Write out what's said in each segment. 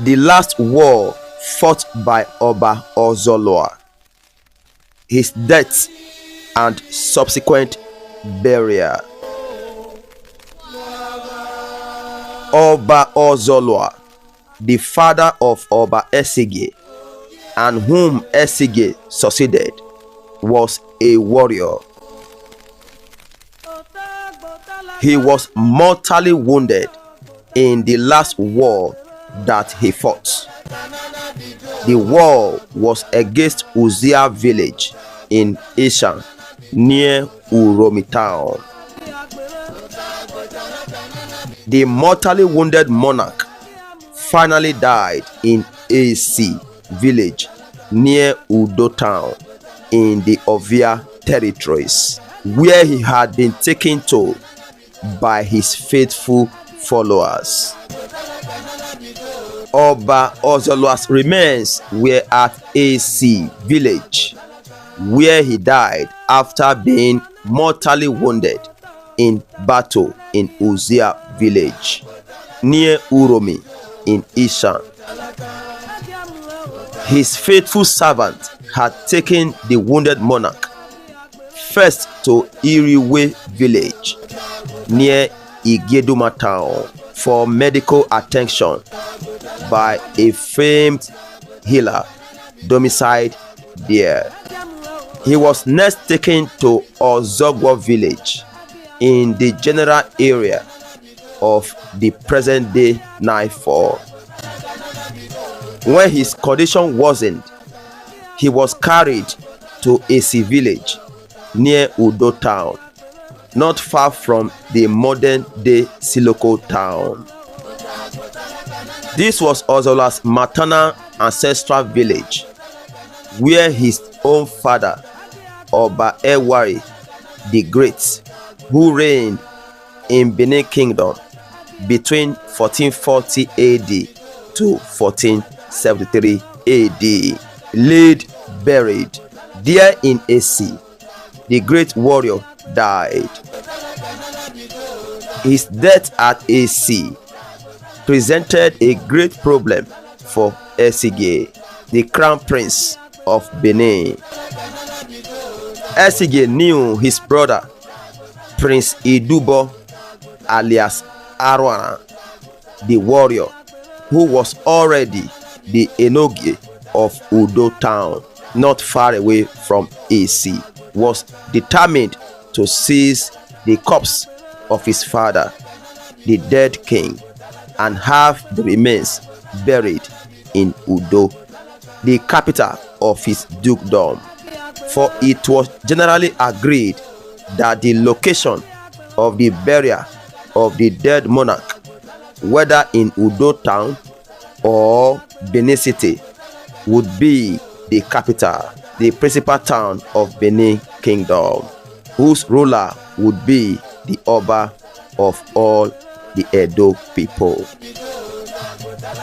The last war fought by Oba Ozolua, his death and subsequent burial. Oba Ozolua, the father of Oba Esi, and whom Esi succeeded, was a warrior. He was mortally wounded in the last war that he fought. The war was against Esi Village in Ishan, near Uromi town. The mortally wounded monarch finally died in Esi Village near Udo town in the Ovia territories, where he had been taken to by his faithful followers. Oba Ozolua's remains were at Esi Village, where he died after being mortally wounded in battle in Esi Village, near Uromi in Ishan. His faithful servant had taken the wounded monarch first to Iriwe Village, near Igeduma town, for medical attention by a famed healer domiciled there. He was next taken to Ozogbo Village in the general area of the present-day Naifor. When his condition worsened, he was carried to Esi Village near Udo town, not far from the modern-day Siloko town. This was Ozolua's maternal ancestral village, where his own father, Oba Rivalry the Great, who reigned in Benin Kingdom between 1440 AD to 1473 AD, laid buried there in Esi. The great warrior died. His death at Esi presented a great problem for Esi, the crown prince of Benin. Esi knew his brother, Prince Idubo alias Aruanran, the warrior, who was already the Enoge of Udo town, not far away from Esi, was determined to seize the corpse of his father, the dead king, and have the remains buried in Udo, the capital of his dukedom. For it was generally agreed that the location of the burial of the dead monarch, whether in Udo town or Benin City, would be the capital, the principal town of Benin Kingdom, whose ruler would be the Oba of all the Edo people.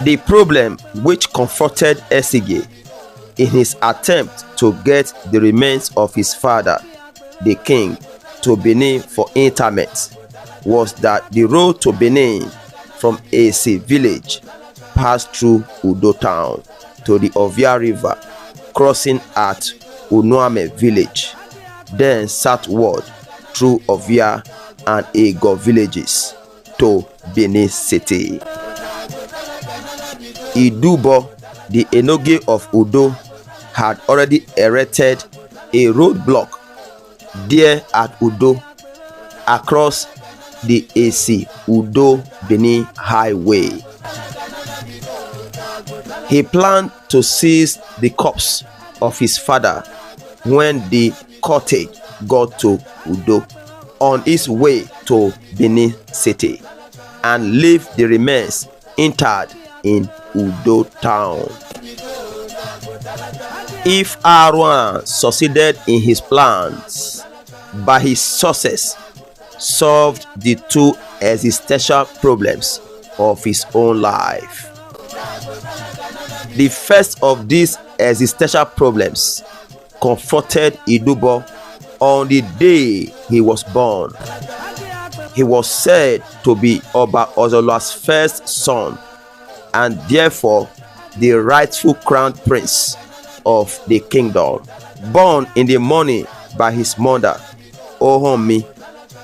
The problem which confronted Esi in his attempt to get the remains of his father, the king, to Benin for interment was that the road to Benin from Esi Village passed through Udo town to the Ovia River, crossing at Unuame Village, then southward through Ovia and Ego villages to Benin City. Idubo, the Enoge of Udo, had already erected a roadblock there at Udo across the Esi Udo Benin highway. He planned to seize the corpse of his father when the cortege got to Udo on its way to Benin City and leave the remains interred in Udo town. If Aruanran succeeded in his plans, by his success solved the two existential problems of his own life. The first of these existential problems confronted Idubo on the day he was born. He was said to be Oba Ozolua's first son and therefore the rightful crown prince of the kingdom. Born in the morning by his mother, Ohomi,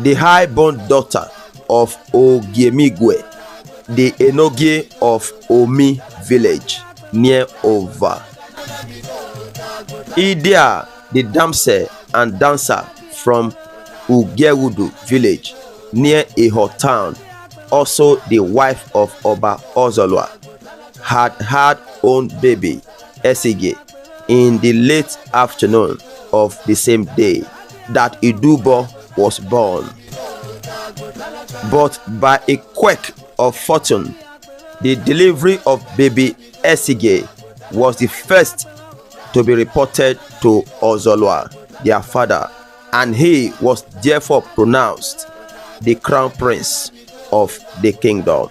the high-born daughter of Ogiemigwe, the Enogie of Omi village near Ova. Idia, the damsel and dancer from Ugewudu village near Iho town, also the wife of Oba Ozolua, had own baby Esige in the late afternoon of the same day that Idubo was born. But by a quirk of fortune, the delivery of baby Esige was the first to be reported to Ozolua, their father, and he was therefore pronounced the crown prince of the kingdom.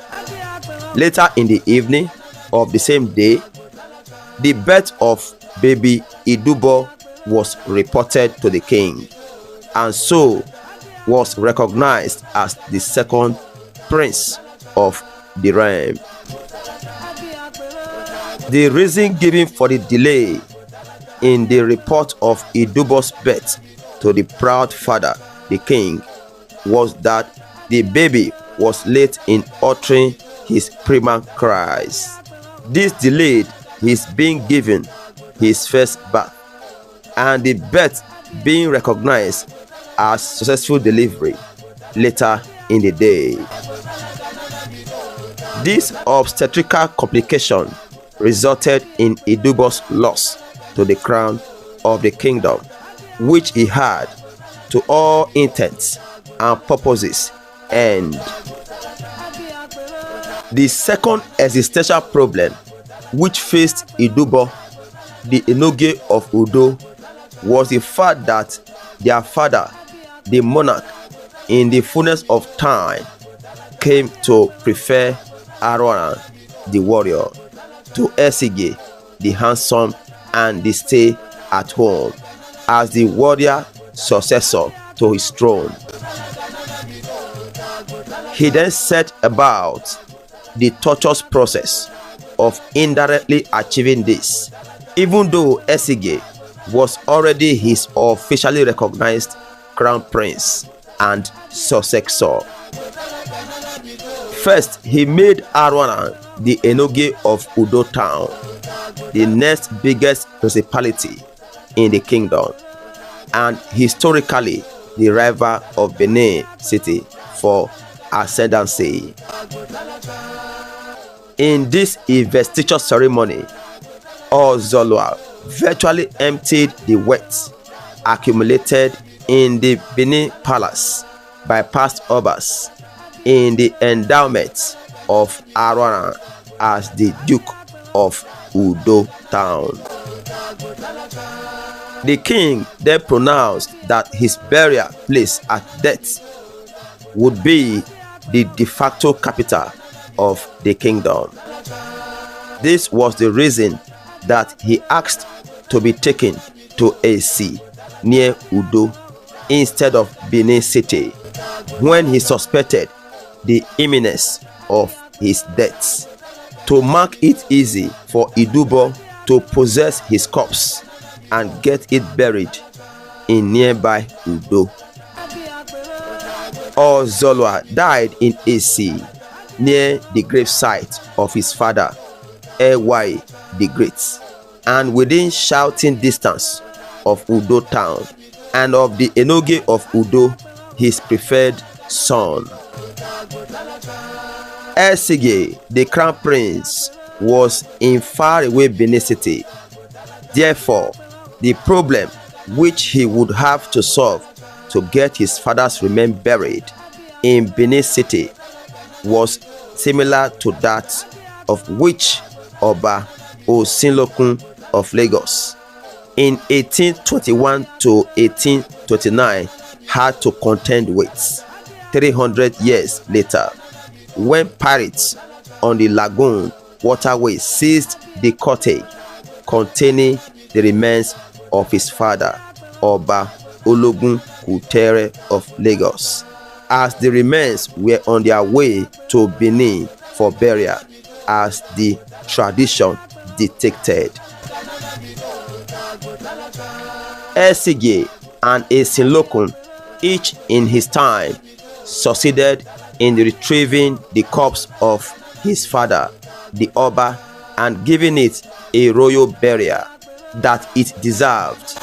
Later in the evening of the same day, the birth of baby Idubo was reported to the king, and so was recognized as the second prince of the realm. The reason given for the delay in the report of Idubo's birth to the proud father, the king, was that the baby was late in uttering his primal cries. This delayed his being given his first birth, and the birth being recognized as successful delivery later in the day. This obstetrical complication resulted in Idubo's loss to the crown of the kingdom, which he had, to all intents and purposes, end. The second existential problem which faced Idubo, the Enogie of Udo, was the fact that their father, the monarch, in the fullness of time, came to prefer Aruanran, the warrior, to Esige, the handsome and the stay-at-home, as the warrior successor to his throne. He then set about the tortuous process of indirectly achieving this, even though Esige was already his officially recognized crown prince and successor. First, he made Aruanran the Enogie of Udo town, the next biggest principality in the kingdom, and historically the rival of Benin City for ascendancy. In this investiture ceremony, Ozolua virtually emptied the wealth accumulated in the Benin palace by past obas in the endowment of Aruanran as the Duke of Udo town. The king then pronounced that his burial place at death would be the de facto capital of the kingdom. This was the reason that he asked to be taken to Esi near Udo instead of Benin City, when he suspected the imminence of his death, to make it easy for Idubo to possess his corpse and get it buried in nearby Udo. Ozolua died in Esi near the gravesite of his father, Ewa the Great, and within shouting distance of Udo town and of the Enogie of Udo, his preferred son. Esige, the crown prince, was in faraway Benin City. Therefore, the problem which he would have to solve to get his father's remains buried in Benin City was similar to that of which Oba Ozolua of Lagos in 1821 to 1829 had to contend with 300 years later, when pirates on the lagoon waterway seized the cottage containing the remains of his father, Oba Ologun Kutere of Lagos. As the remains were on their way to Benin for burial, as the tradition dictated. Esige and Esinlokun, each in his time, succeeded in retrieving the corpse of his father, the Oba, and giving it a royal burial that it deserved.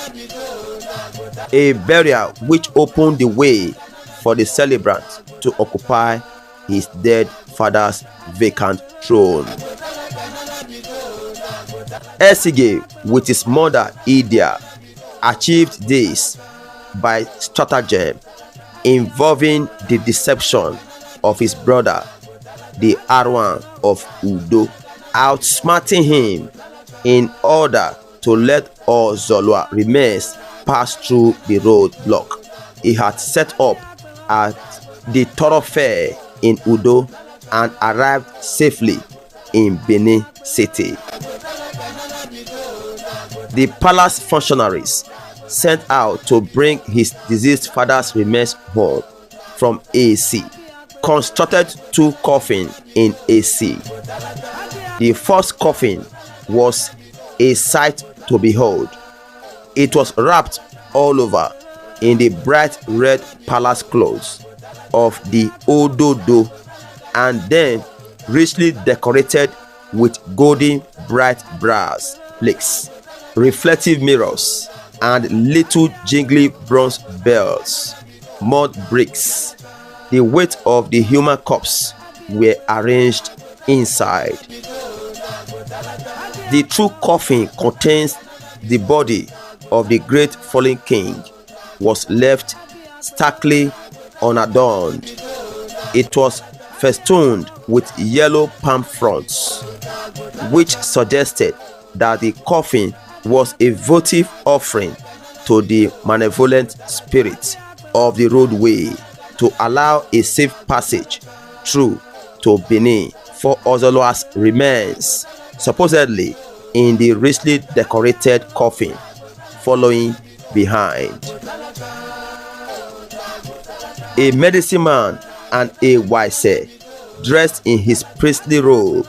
A burial which opened the way for the celebrant to occupy his dead father's vacant throne. Esige, with his mother Idia, achieved this by stratagem involving the deception of his brother, the Aruanran of Udo, outsmarting him in order to let Ozolua remains pass through the roadblock he had set up at the thoroughfare in Udo and arrived safely in Benin City. The palace functionaries sent out to bring his deceased father's remains home from AC constructed 2 coffins in AC. The first coffin was a sight to behold. It was wrapped all over in the bright red palace clothes of the Ododo and then richly decorated with golden bright brass plaques, reflective mirrors, and little jingly bronze bells, mud bricks. The weight of the human corpse were arranged inside. The true coffin contains the body of the great fallen king was left starkly unadorned. It was festooned with yellow palm fronds, which suggested that the coffin was a votive offering to the malevolent spirit of the roadway to allow a safe passage through to Benin for Ozolua's remains, supposedly in the richly decorated coffin following behind. A medicine man and a wise, dressed in his priestly robe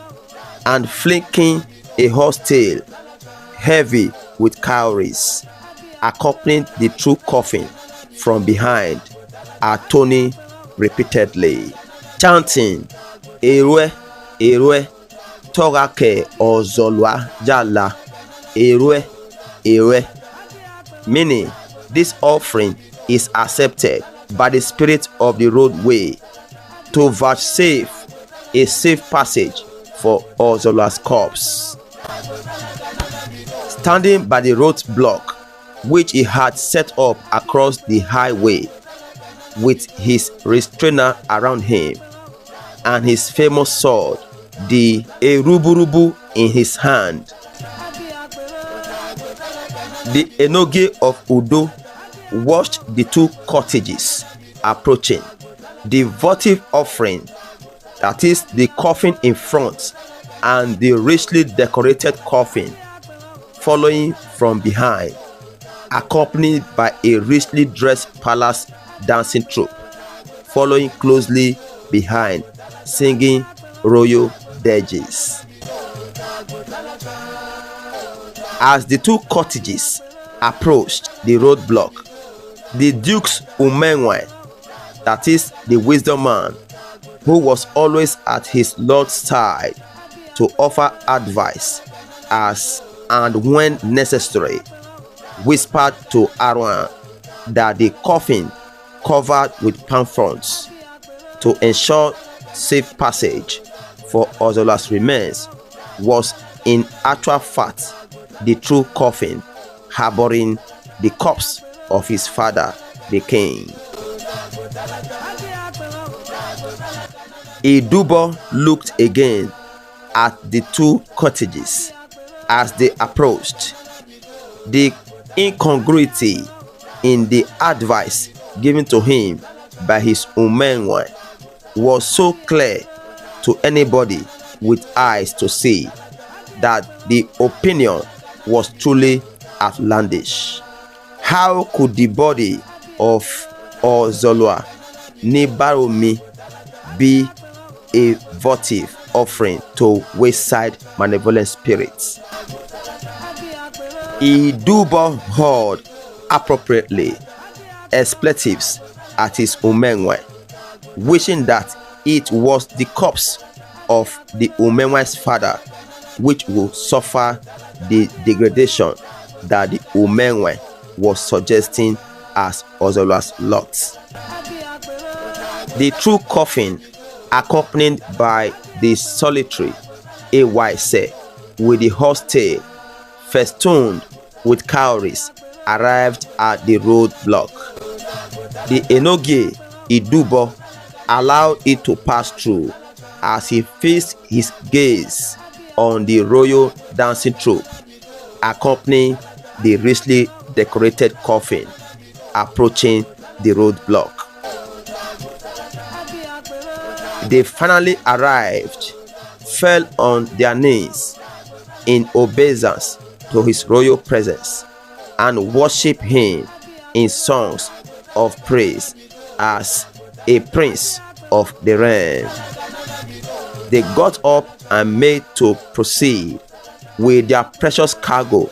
and flanking a horse tail heavy with cowries, accompanied the true coffin from behind, atoning repeatedly, chanting, "Erue, Erue, Togake Ozolua Jala, Erue, Erue," meaning this offering is accepted by the spirit of the roadway to vouchsafe a safe passage for Ozolua's corpse. Standing by the roadblock which he had set up across the highway, with his restrainer around him and his famous sword, the Eruburubu, in his hand, the Enoge of Udo watched the 2 cottages approaching, the votive offering, that is the coffin in front, and the richly decorated coffin following from behind, accompanied by a richly dressed palace dancing troupe following closely behind, singing royal dirges. As the 2 cottages approached the roadblock, the Duke's Umenwe, that is the wisdom man, who was always at his lord's side to offer advice as and when necessary, whispered to Aruanran that the coffin covered with palm fronds to ensure safe passage for Ozolua's remains was in actual fact the true coffin harboring the corpse of his father, the king. Idubo looked again at the 2 cottages as they approached. The incongruity in the advice given to him by his Umenwe was so clear to anybody with eyes to see that the opinion was truly outlandish. How could the body of Ozolua Nibaromi be a votive offering to wayside malevolent spirits. Idubo hurled appropriately expletives at his umenwe, wishing that it was the corpse of the umenwe's father which would suffer the degradation that the umenwe was suggesting as Ozolua's lot. The true coffin, accompanied by the solitary Ewise with the horse tail festooned with cowries, arrived at the roadblock. The Enogie Idubo allowed it to pass through as he fixed his gaze on the royal dancing troupe accompanying the richly decorated coffin approaching the roadblock. They finally arrived, fell on their knees in obeisance to his royal presence, and worshiped him in songs of praise as a prince of the realm. They got up and made to proceed with their precious cargo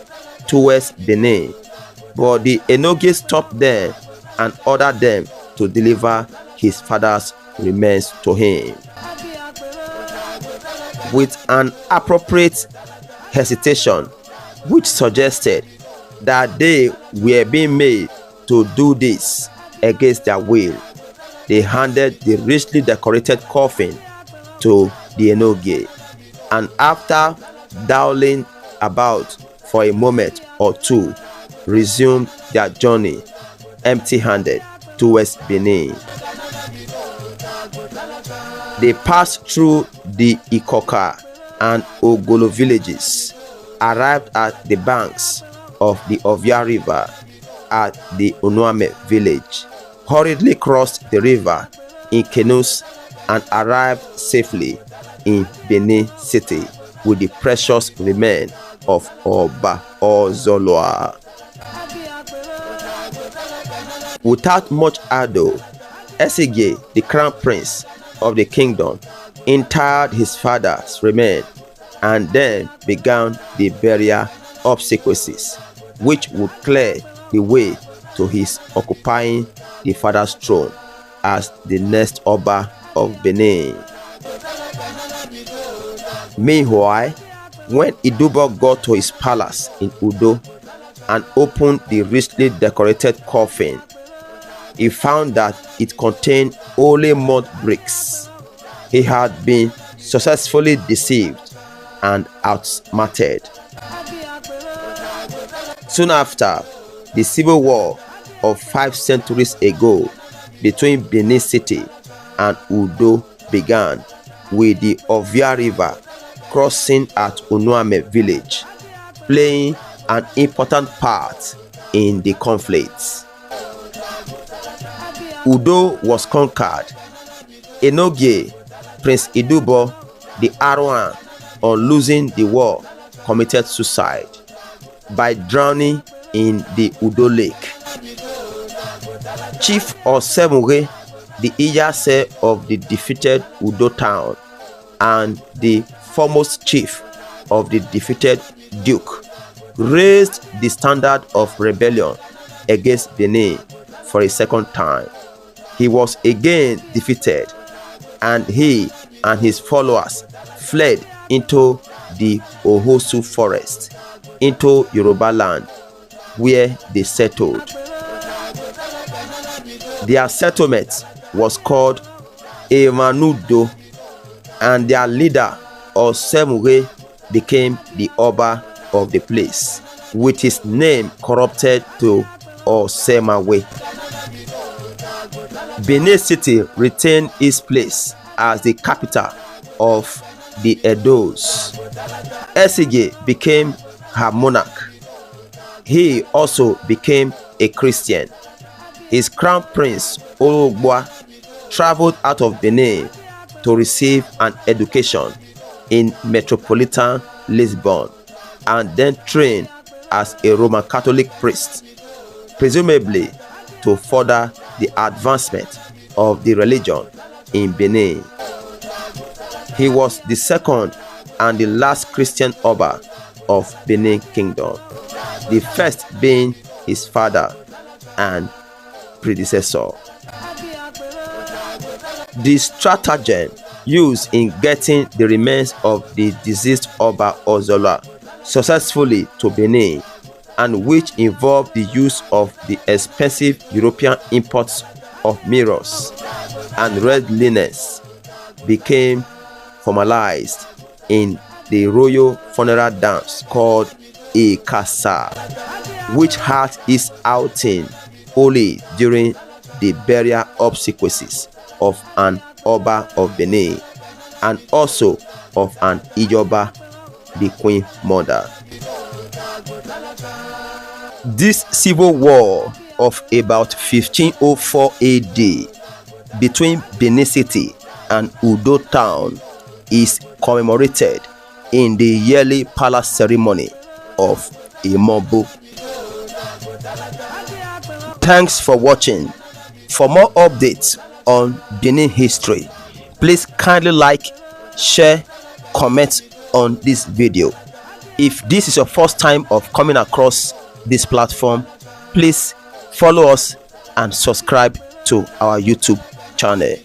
towards Benin, but the Enogie stopped them and ordered them to deliver his father's remains to him. With an appropriate hesitation which suggested that they were being made to do this against their will, they handed the richly decorated coffin to the Enogie, and after dawdling about for a moment or two, resumed their journey empty-handed towards Benin. They passed through the Ikoka and Ogolo villages, arrived at the banks of the Ovia River at the Onuame village, hurriedly crossed the river in canoes, and arrived safely in Benin City with the precious remains of Oba Ozolua. Without much ado, Esige, the crown prince of the kingdom, interred his father's remains and then began the burial obsequies which would clear the way to his occupying the father's throne as the next Oba of Benin. Meanwhile, when Idubo got to his palace in Udo and opened the richly decorated coffin, he found that it contained only mud bricks. He had been successfully deceived and outsmarted. Soon after, the civil war of 5 centuries ago between Benin City and Udo began, with the Ovia River crossing at Onuame village playing an important part in the conflict. Udo was conquered. Enogie, Prince Idubo, the Aruanran, on losing the war, committed suicide by drowning in the Udo Lake. Chief Osemure, the Iyase of the defeated Udo town, and the foremost chief of the defeated Duke, raised the standard of rebellion against Benin for a second time. He was again defeated, and he and his followers fled into the Ohosu forest, into Yoruba land, where they settled. Their settlement was called Emanudo, and their leader, Osemure, became the Oba of the place, with his name corrupted to Osemawe. Benin City retained its place as the capital of the Edos. Esige became her monarch. He also became a Christian. His crown prince, Ologboa, traveled out of Benin to receive an education in metropolitan Lisbon and then trained as a Roman Catholic priest, presumably to further the advancement of the religion in Benin. He was the second and the last Christian Oba of Benin Kingdom, the first being his father and predecessor. The stratagem used in getting the remains of the deceased Oba Ozolua successfully to Benin, and which involved the use of the expensive European imports of mirrors and red linens, became formalized in the royal funeral dance called a casa, which had its outing only during the burial obsequies of an Oba of Benin and also of an Ijoba, the Queen Mother. This civil war of about 1504 AD between Benin City and Udo Town is commemorated in the yearly palace ceremony of Imobu. Thanks for watching. For more updates on Benin history, please kindly like, share, comment on this video. If this is your first time of coming across this platform, please follow us and subscribe to our YouTube channel.